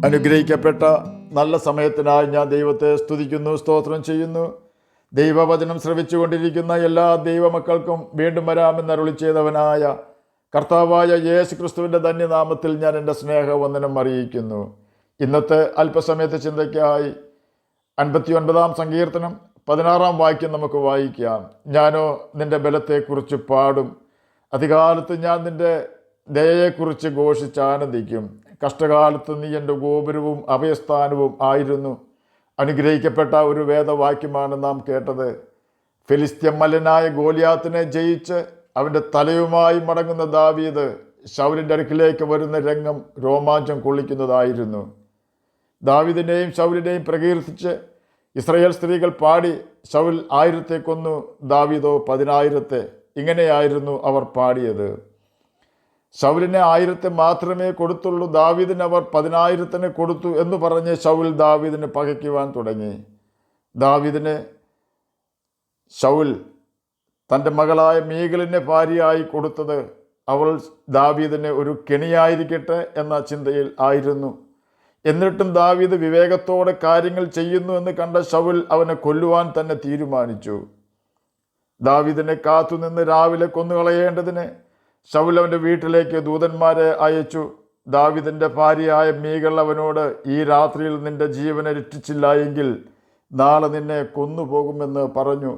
അനുഗ്രഹിക്കപ്പെട്ട നല്ല സമയത്തിനായി ഞാൻ ദൈവത്തെ സ്തുതിക്കുന്നു, സ്തോത്രം ചെയ്യുന്നു. ദൈവവചനം ശ്രവിച്ചുകൊണ്ടിരിക്കുന്ന എല്ലാ ദൈവമക്കൾക്കും വീണ്ടും വരാമെന്ന് അരുളി ചെയ്തവനായ കർത്താവായ യേശു ക്രിസ്തുവിൻ്റെ ധന്യനാമത്തിൽ ഞാൻ എൻ്റെ സ്നേഹവന്ദനം അറിയിക്കുന്നു. ഇന്നത്തെ അല്പസമയത്തെ ചിന്തയ്ക്കായി 59 സങ്കീർത്തനം 16 വാക്യം നമുക്ക് വായിക്കാം. ഞാനോ നിൻ്റെ ബലത്തെക്കുറിച്ച് പാടും, അധികാലത്ത് ഞാൻ നിൻ്റെ ദയയെക്കുറിച്ച് ഘോഷിച്ച് ആനന്ദിക്കും. കഷ്ടകാലത്ത് നീ എൻ്റെ ഗോപുരവും അഭയസ്ഥാനവും ആയിരുന്നു. അനുഗ്രഹിക്കപ്പെട്ട ഒരു വേദവാക്യമാണ് നാം കേട്ടത്. ഫെലിസ്ത്യ മല്ലനായ ഗോലിയാത്തിനെ ജയിച്ച് അവൻ്റെ തലയുമായി മടങ്ങുന്ന ദാവീദ് ശൗലിൻ്റെ അടുക്കിലേക്ക് വരുന്ന രംഗം രോമാഞ്ചം കൊള്ളിക്കുന്നതായിരുന്നു. ദാവീദിനെയും ശൗലിനെയും പ്രകീർത്തിച്ച് ഇസ്രായേൽ സ്ത്രീകൾ പാടി, ശൗൽ 1000 കൊന്നു, ദാവീദോ 10,000. ഇങ്ങനെയായിരുന്നു അവർ പാടിയത്. ശൗലിനെ 1000 മാത്രമേ കൊടുത്തുള്ളൂ, ദാവീദിന് അവർ 10,000 കൊടുത്തു എന്ന് പറഞ്ഞ് ശൗൽ ദാവീദിനെ പകയ്ക്കുവാൻ തുടങ്ങി. ദാവീദിന് ശൗൽ തൻ്റെ മകളായ മീഖലിനെ ഭാര്യയായി കൊടുത്തത് അവൾ ദാവീദിന് ഒരു കെണിയായിരിക്കട്ടെ എന്ന ചിന്തയിൽ ആയിരുന്നു. എന്നിട്ടും ദാവീദ് വിവേകത്തോടെ കാര്യങ്ങൾ ചെയ്യുന്നു എന്ന് കണ്ട ശൗൽ അവനെ കൊല്ലുവാൻ തന്നെ തീരുമാനിച്ചു. ദാവീദിനെ കാത്തുനിന്ന് രാവിലെ കൊന്നുകളയേണ്ടതിന് ശൗൽ അവൻ്റെ വീട്ടിലേക്ക് ദൂതന്മാരെ അയച്ചു. ദാവീദിൻ്റെ ഭാര്യയായ മീഖൽ അവനോട്, ഈ രാത്രിയിൽ നിന്റെ ജീവനെ രക്ഷിച്ചില്ല എങ്കിൽ നാളെ നിന്നെ കൊന്നുപോകുമെന്ന് പറഞ്ഞു.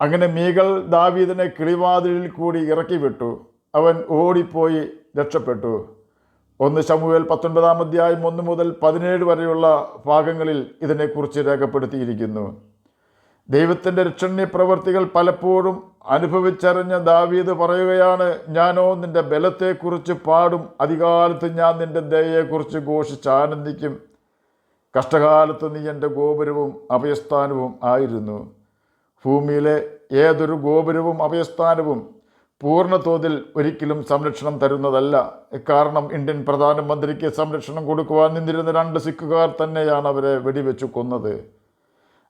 അങ്ങനെ മീഖൽ ദാവീദിനെ കിളിവാതിലിൽ കൂടി ഇറക്കി വിട്ടു. അവൻ ഓടിപ്പോയി രക്ഷപ്പെട്ടു. 1 ശമൂവേൽ 19 അധ്യായം 1 മുതൽ 17 വരെയുള്ള ഭാഗങ്ങളിൽ ഇതിനെക്കുറിച്ച് രേഖപ്പെടുത്തിയിരിക്കുന്നു. ദൈവത്തിൻ്റെ രക്ഷണീയ പ്രവൃത്തികൾ പലപ്പോഴും അനുഭവിച്ചറിഞ്ഞ ദാവീദ് പറയുകയാണ്, ഞാനോ നിൻ്റെ ബലത്തെക്കുറിച്ച് പാടും, അധികാലത്ത് ഞാൻ നിൻ്റെ ദയയെക്കുറിച്ച് ഘോഷിച്ച് ആനന്ദിക്കും. കഷ്ടകാലത്ത് നീ എൻ്റെ ഗോപുരവും അഭയസ്ഥാനവും ആയിരുന്നു. ഭൂമിയിലെ ഏതൊരു ഗോപുരവും അഭയസ്ഥാനവും പൂർണ്ണതോതിൽ ഒരിക്കലും സംരക്ഷണം തരുന്നതല്ല. കാരണം ഇന്ത്യൻ പ്രധാനമന്ത്രിക്ക് സംരക്ഷണം കൊടുക്കുവാൻ നിന്നിരുന്ന 2 സിഖുകാർ തന്നെയാണ് അവരെ വെടിവെച്ചു കൊന്നത്.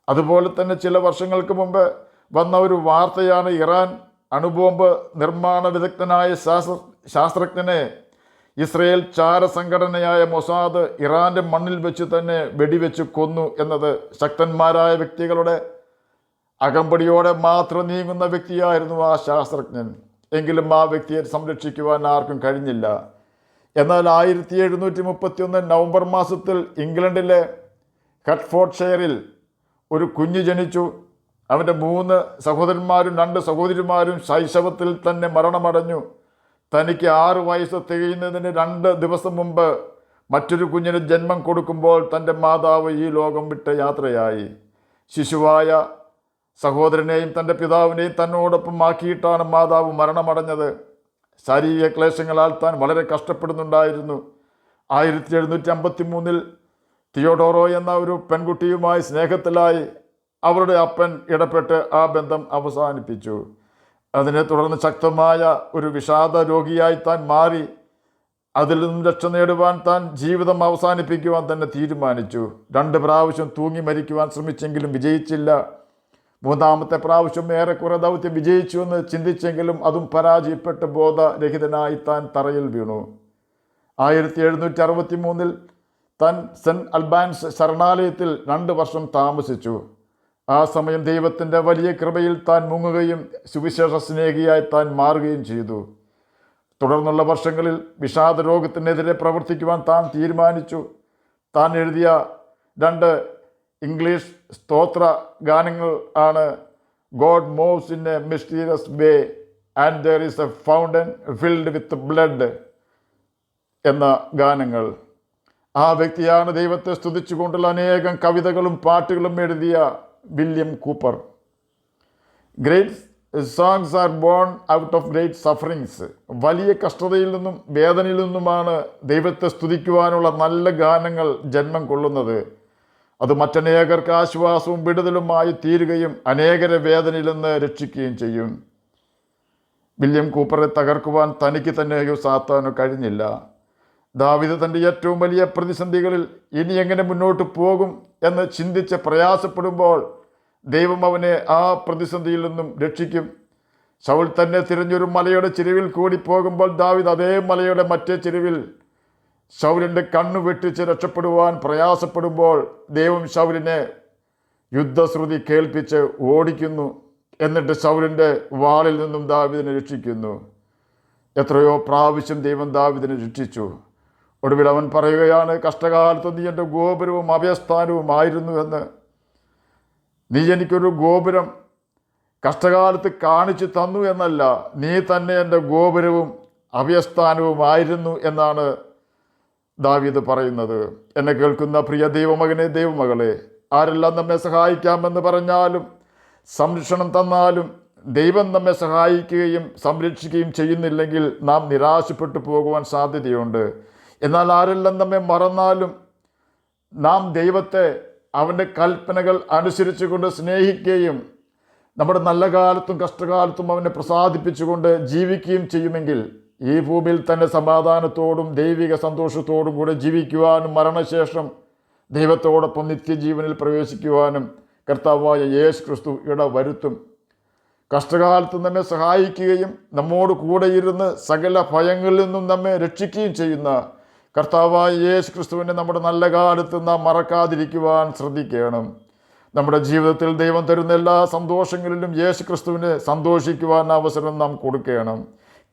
അതുപോലെ തന്നെ ചില വർഷങ്ങൾക്ക് മുമ്പ് വന്ന ഒരു വാർത്തയാണ്, ഇറാൻ അണുബോംബ് നിർമ്മാണ വിദഗ്ധനായ ശാസ്ത്രജ്ഞനെ ഇസ്രയേൽ ചാരസംഘടനയായ മൊസാദ് ഇറാൻ്റെ മണ്ണിൽ വെച്ച് തന്നെ വെടിവെച്ച് കൊന്നു എന്നത്. ശക്തന്മാരായ വ്യക്തികളുടെ അകമ്പടിയോടെ മാത്രം നീങ്ങുന്ന വ്യക്തിയായിരുന്നു ആ ശാസ്ത്രജ്ഞൻ. എങ്കിലും ആ വ്യക്തിയെ സംരക്ഷിക്കുവാൻ ആർക്കും കഴിഞ്ഞില്ല. എന്നാൽ 1731 നവംബർ മാസത്തിൽ ഇംഗ്ലണ്ടിലെ ഹെർട്ട്ഫോർഡ്ഷയറിൽ ഒരു കുഞ്ഞ് ജനിച്ചു. അവൻ്റെ 3 സഹോദരന്മാരും 2 സഹോദരിമാരും ശൈശവത്തിൽ തന്നെ മരണമടഞ്ഞു. തനിക്ക് 6 വയസ്സ് തികയുന്നതിന് 2 ദിവസം മുമ്പ് മറ്റൊരു കുഞ്ഞിന് ജന്മം കൊടുക്കുമ്പോൾ തൻ്റെ മാതാവ് ഈ ലോകം വിട്ട് യാത്രയായി. ശിശുവായ സഹോദരനെയും തൻ്റെ പിതാവിനെയും തന്നോടൊപ്പം ആക്കിയിട്ടാണ് മാതാവ് മരണമടഞ്ഞത്. ശാരീരിക ക്ലേശങ്ങളാൽ താൻ വളരെ കഷ്ടപ്പെടുന്നുണ്ടായിരുന്നു. 1753 തിയോഡോറോ എന്ന ഒരു പെൺകുട്ടിയുമായി സ്നേഹത്തിലായി. അവരുടെ അപ്പൻ ഇടപെട്ട് ആ ബന്ധം അവസാനിപ്പിച്ചു. അതിനെ തുടർന്ന് ശക്തമായ ഒരു വിഷാദ രോഗിയായി താൻ മാറി. അതിൽ നിന്നും രക്ഷ നേടുവാൻ താൻ ജീവിതം അവസാനിപ്പിക്കുവാൻ തന്നെ തീരുമാനിച്ചു. 2 പ്രാവശ്യം തൂങ്ങി മരിക്കുവാൻ ശ്രമിച്ചെങ്കിലും വിജയിച്ചില്ല. 3-ാമത്തെ പ്രാവശ്യം ഏറെക്കുറെ ദൗത്യം വിജയിച്ചു എന്ന് ചിന്തിച്ചെങ്കിലും അതും പരാജയപ്പെട്ട് ബോധരഹിതനായി താൻ തറയിൽ വീണു. 1763 താൻ സെൻറ്റ് അൽബാൻസ് ശരണാലയത്തിൽ 2 വർഷം താമസിച്ചു. ആ സമയം ദൈവത്തിൻ്റെ വലിയ കൃപയിൽ താൻ മുങ്ങുകയും സുവിശേഷ സ്നേഹിയായി താൻ മാറുകയും ചെയ്തു. തുടർന്നുള്ള വർഷങ്ങളിൽ വിഷാദ രോഗത്തിനെതിരെ പ്രവർത്തിക്കുവാൻ താൻ തീരുമാനിച്ചു. താൻ എഴുതിയ 2 ഇംഗ്ലീഷ് സ്തോത്ര ഗാനങ്ങൾ ആണ് God moves in A mysterious way and there is A fountain filled with blood എന്ന ഗാനങ്ങൾ. ആ വ്യക്തിയാണ് ദൈവത്തെ സ്തുതിച്ചുകൊണ്ടുള്ള അനേകം കവിതകളും പാട്ടുകളും എഴുതിയ William Cooper. Great songs are born out of great sufferings. വലിയ കഷ്ടതയിൽ നിന്നും വേദനയിൽ നിന്നുമാണ് ദൈവത്തെ സ്തുതിക്കുവാനുള്ള നല്ല ഗാനങ്ങൾ ജന്മം കൊള്ളുന്നത്. അത് മറ്റനേകർക്ക് ആശ്വാസവും വിടുതലുമായി തീരുകയും അനേകരെ വേദനയിൽ നിന്ന് രക്ഷിക്കുകയും ചെയ്യും. വില്യം കൂപ്പറെ തകർക്കുവാൻ തനിക്ക് തന്നെയോ സാത്താനോ കഴിഞ്ഞില്ല. ദാവീദ് തൻ്റെ ഏറ്റവും വലിയ പ്രതിസന്ധികളിൽ ഇനി എങ്ങനെ മുന്നോട്ട് പോകും എന്ന് ചിന്തിച്ച് പ്രയാസപ്പെടുമ്പോൾ ദൈവം അവനെ ആ പ്രതിസന്ധിയിൽ നിന്നും രക്ഷിക്കും. ശൗൽ തന്നെ തിരഞ്ഞൊരു മലയുടെ ചെരുവിൽ കൂടി പോകുമ്പോൾ ദാവീദ് അതേ മലയുടെ മറ്റേ ചെരുവിൽ ശൗലിൻ്റെ കണ്ണു വെട്ടിച്ച് രക്ഷപ്പെടുവാൻ പ്രയാസപ്പെടുമ്പോൾ ദൈവം ശൗലിനെ യുദ്ധശ്രുതി കേൾപ്പിച്ച് ഓടിക്കുന്നു. എന്നിട്ട് ശൗലിൻ്റെ വാളിൽ നിന്നും ദാവീദിനെ രക്ഷിക്കുന്നു. എത്രയോ പ്രാവശ്യം ദൈവം ദാവീദിനെ രക്ഷിച്ചു. ഒടുവിൽ അവൻ പറയുകയാണ്, കഷ്ടകാലത്ത് നീ എൻ്റെ ഗോപുരവും അഭയസ്ഥാനവുമായിരുന്നു എന്ന്. നീ എനിക്കൊരു ഗോപുരം കഷ്ടകാലത്ത് കാണിച്ചു തന്നു എന്നല്ല, നീ തന്നെ എൻ്റെ ഗോപുരവും അഭയസ്ഥാനവുമായിരുന്നു എന്നാണ് ദാവീദ് പറയുന്നത്. എന്നെ കേൾക്കുന്ന പ്രിയ ദൈവമകനെ, ദൈവമകളെ, ആരെല്ലാം നമ്മെ സഹായിക്കാമെന്ന് പറഞ്ഞാലും സംരക്ഷണം തന്നാലും ദൈവം നമ്മെ സഹായിക്കുകയും സംരക്ഷിക്കുകയും ചെയ്യുന്നില്ലെങ്കിൽ നാം നിരാശപ്പെട്ടു പോകുവാൻ സാധ്യതയുണ്ട്. എന്നാൽ ആരെല്ലാം നമ്മെ മറന്നാലും നാം ദൈവത്തെ അവൻ്റെ കൽപ്പനകൾ അനുസരിച്ചുകൊണ്ട് സ്നേഹിക്കുകയും നമ്മുടെ നല്ല കാലത്തും കഷ്ടകാലത്തും അവനെ പ്രസാദിപ്പിച്ചുകൊണ്ട് ജീവിക്കുകയും ചെയ്യുമെങ്കിൽ ഈ ഭൂമിയിൽ തന്നെ സമാധാനത്തോടും ദൈവിക സന്തോഷത്തോടും കൂടെ ജീവിക്കുവാനും മരണശേഷം ദൈവത്തോടൊപ്പം നിത്യജീവനിൽ പ്രവേശിക്കുവാനും കർത്താവായ യേശു ക്രിസ്തു ഇടവരുത്തും. കഷ്ടകാലത്ത് നമ്മെ സഹായിക്കുകയും നമ്മോട് കൂടെ ഇരുന്ന് സകല ഭയങ്ങളിൽ നിന്നും നമ്മെ രക്ഷിക്കുകയും ചെയ്യുന്ന കർത്താവായ യേശു ക്രിസ്തുവിനെ നമ്മുടെ നല്ല കാലത്ത് നാം മറക്കാതിരിക്കുവാൻ ശ്രദ്ധിക്കണം. നമ്മുടെ ജീവിതത്തിൽ ദൈവം തരുന്ന എല്ലാ സന്തോഷങ്ങളിലും യേശു ക്രിസ്തുവിനെ സന്തോഷിക്കുവാൻ അവസരം നാം കൊടുക്കണം.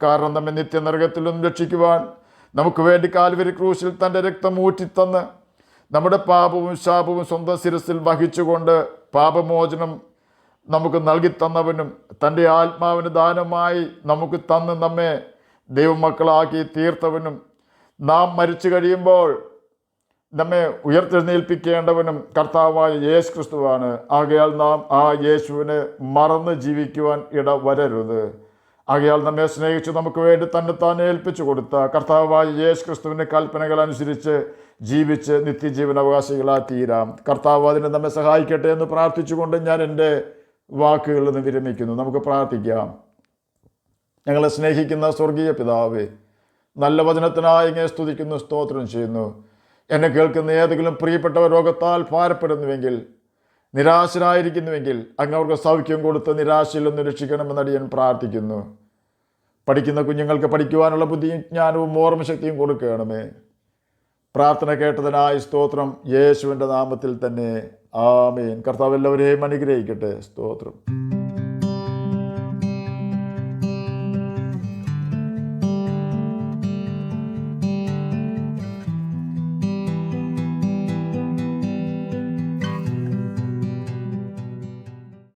കാരണം നമ്മെ നിത്യനരകത്തിൽ നിന്നും രക്ഷിക്കുവാൻ നമുക്ക് വേണ്ടി കാൽവരി ക്രൂശിൽ തൻ്റെ രക്തം ഊറ്റിത്തന്ന് നമ്മുടെ പാപവും ശാപവും സ്വന്തം ശിരസിൽ വഹിച്ചുകൊണ്ട് പാപമോചനം നമുക്ക് നൽകിത്തന്നവനും തൻ്റെ ആത്മാവിന് ദാനമായി നമുക്ക് തന്ന് നമ്മെ ദൈവമക്കളാക്കി തീർത്തവനും നാം മരിച്ചു കഴിയുമ്പോൾ നമ്മെ ഉയർത്തെഴുന്നേൽപ്പിക്കേണ്ടവനും കർത്താവായ യേശു ക്രിസ്തുവാണ്. ആകയാൽ നാം ആ യേശുവിനെ മറന്ന് ജീവിക്കുവാൻ ഇടവരരുത്. ആകയാൽ നമ്മെ സ്നേഹിച്ച് നമുക്ക് വേണ്ടി തന്നെത്താൻ ഏൽപ്പിച്ചു കൊടുത്ത കർത്താവായ യേശു ക്രിസ്തുവിൻ്റെ കൽപ്പനകൾ അനുസരിച്ച് ജീവിച്ച് നിത്യജീവൻ അവകാശികളായി തീരാം. കർത്താവ് അതിനെ നമ്മെ സഹായിക്കട്ടെ എന്ന് പ്രാർത്ഥിച്ചുകൊണ്ട് ഞാൻ എൻ്റെ വാക്കുകളിൽ നിന്ന് വിരമിക്കുന്നു. നമുക്ക് പ്രാർത്ഥിക്കാം. ഞങ്ങളെ സ്നേഹിക്കുന്ന സ്വർഗീയ പിതാവേ, നല്ല വചനത്തിനായി ഇങ്ങനെ സ്തുതിക്കുന്നു, സ്തോത്രം ചെയ്യുന്നു. എന്നെ കേൾക്കുന്ന ഏതെങ്കിലും പ്രിയപ്പെട്ടവർ രോഗത്താൽ ഭാരപ്പെടുന്നുവെങ്കിൽ, നിരാശരായിരിക്കുന്നുവെങ്കിൽ അങ്ങ് അവർക്ക് സൗഖ്യം കൊടുത്ത് നിരാശയിൽ നിന്ന് രക്ഷിക്കണമെന്ന് ഞാൻ പ്രാർത്ഥിക്കുന്നു. പഠിക്കുന്ന കുഞ്ഞുങ്ങൾക്ക് പഠിക്കുവാനുള്ള ബുദ്ധിയും ജ്ഞാനവും ഓർമ്മശക്തിയും കൊടുക്കണമേ. പ്രാർത്ഥന കേട്ടതിനായി സ്തോത്രം, യേശുവിൻ്റെ നാമത്തിൽ തന്നെ ആമേൻ. കർത്താവ് എല്ലാവരെയും അനുഗ്രഹിക്കട്ടെ. സ്തോത്രം.